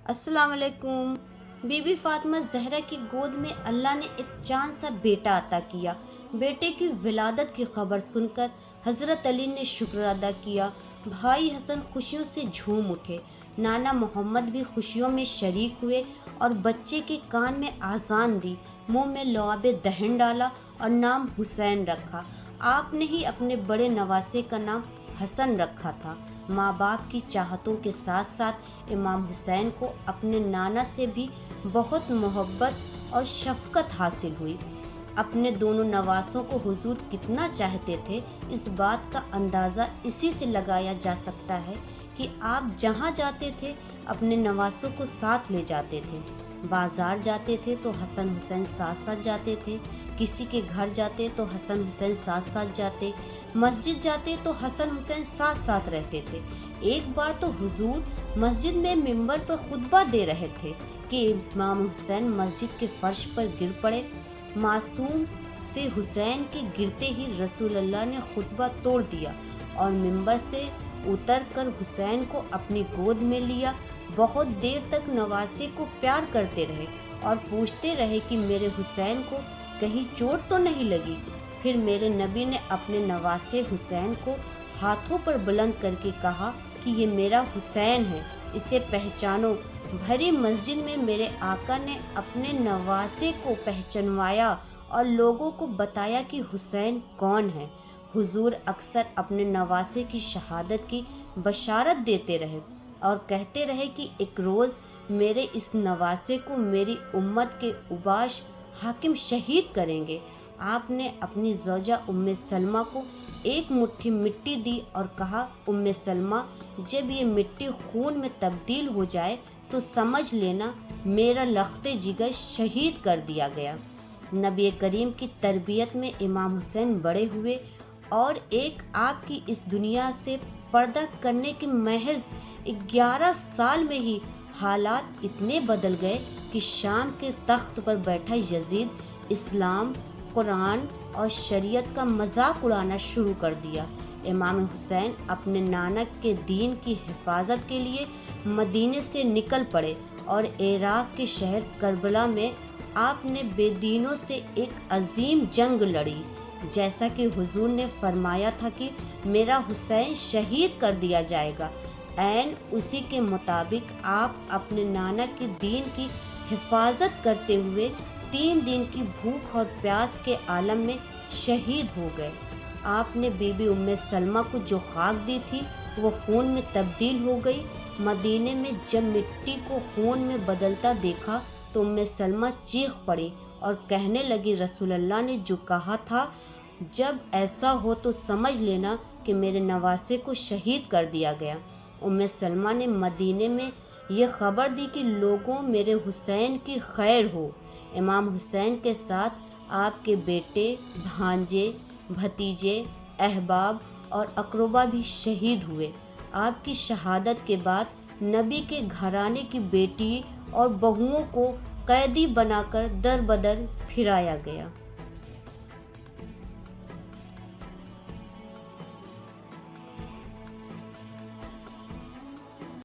अस्सलाम वालेकुम। बीबी फातिमा जहरा की गोद में अल्लाह ने एक चांद सा बेटा अता किया। बेटे की विलादत की खबर सुनकर हज़रत अली ने शुक्र अदा किया। भाई हसन खुशियों से झूम उठे। नाना मोहम्मद भी खुशियों में शरीक हुए और बच्चे के कान में आज़ान दी, मुंह में लुआब दहन डाला और नाम हुसैन रखा। आपने ही अपने बड़े नवासे का नाम हसन रखा था। माँ बाप की चाहतों के साथ साथ इमाम हुसैन को अपने नाना से भी बहुत मोहब्बत और शफकत हासिल हुई। अपने दोनों नवासों को हुजूर कितना चाहते थे, इस बात का अंदाज़ा इसी से लगाया जा सकता है कि आप जहाँ जाते थे अपने नवासों को साथ ले जाते थे। बाज़ार जाते थे तो हसन हुसैन साथ साथ जाते थे, किसी के घर जाते तो हसन हुसैन साथ साथ जाते, मस्जिद जाते तो हसन हुसैन साथ साथ रहते थे। एक बार तो हुजूर मस्जिद में मिंबर पर खुतबा दे रहे थे कि इमाम हुसैन मस्जिद के फर्श पर गिर पड़े। मासूम से हुसैन के गिरते ही रसूलुल्लाह ने खुतबा तोड़ दिया और मिंबर से उतरकर हुसैन को अपनी गोद में लिया। बहुत देर तक नवासे को प्यार करते रहे और पूछते रहे कि मेरे हुसैन को कहीं चोट तो नहीं लगी। फिर मेरे नबी ने अपने नवासे हुसैन को हाथों पर बुलंद करके कहा कि ये मेरा हुसैन है, इसे पहचानो। भरी मस्जिद में मेरे आका ने अपने नवासे को पहचानवाया और लोगों को बताया कि हुसैन कौन है। हुजूर अक्सर अपने नवासे की शहादत की बशारत देते रहे और कहते रहे कि एक रोज़ मेरे इस नवासे को मेरी उम्मत के उबाश हाकिम शहीद करेंगे। आपने अपनी ज़ौजा उम्मे सलमा को एक मुट्ठी मिट्टी दी और कहा, उम्मे सलमा, जब ये मिट्टी खून में तब्दील हो जाए तो समझ लेना मेरा लख्ते जिगर शहीद कर दिया गया। नबी करीम की तरबियत में इमाम हुसैन बड़े हुए और एक आपकी इस दुनिया से पर्दा करने के महज 11 साल में ही हालात इतने बदल गए कि शाम के तख्त पर बैठा यजीद इस्लाम, कुरान और शरीयत का मजाक उड़ाना शुरू कर दिया। इमाम हुसैन अपने नाना के दीन की हिफाजत के लिए मदीने से निकल पड़े और इराक के शहर करबला में आपने बेदीनों से एक अजीम जंग लड़ी। जैसा कि हुजूर ने फरमाया था कि मेरा हुसैन शहीद कर दिया जाएगा, ऐन उसी के मुताबिक आप अपने नाना के दीन की हिफाजत करते हुए 3 दिन की भूख और प्यास के आलम में शहीद हो गए। आपने बीबी उम्मे सलमा को जो खाक दी थी वो खून में तब्दील हो गई। मदीने में जब मिट्टी को खून में बदलता देखा तो उम्मे सलमा चीख पड़ी और कहने लगी, रसूलुल्लाह ने जो कहा था, जब ऐसा हो तो समझ लेना कि मेरे नवासे को शहीद कर दिया गया। उम्मे सलमा ने मदीने में ये खबर दी कि लोगों, मेरे हुसैन की खैर हो। इमाम हुसैन के साथ आपके बेटे, भांजे, भतीजे, अहबाब और अकरबा भी शहीद हुए। आपकी शहादत के बाद नबी के घराने की बेटी और बहुओं को कैदी बनाकर दर बदर फिराया गया।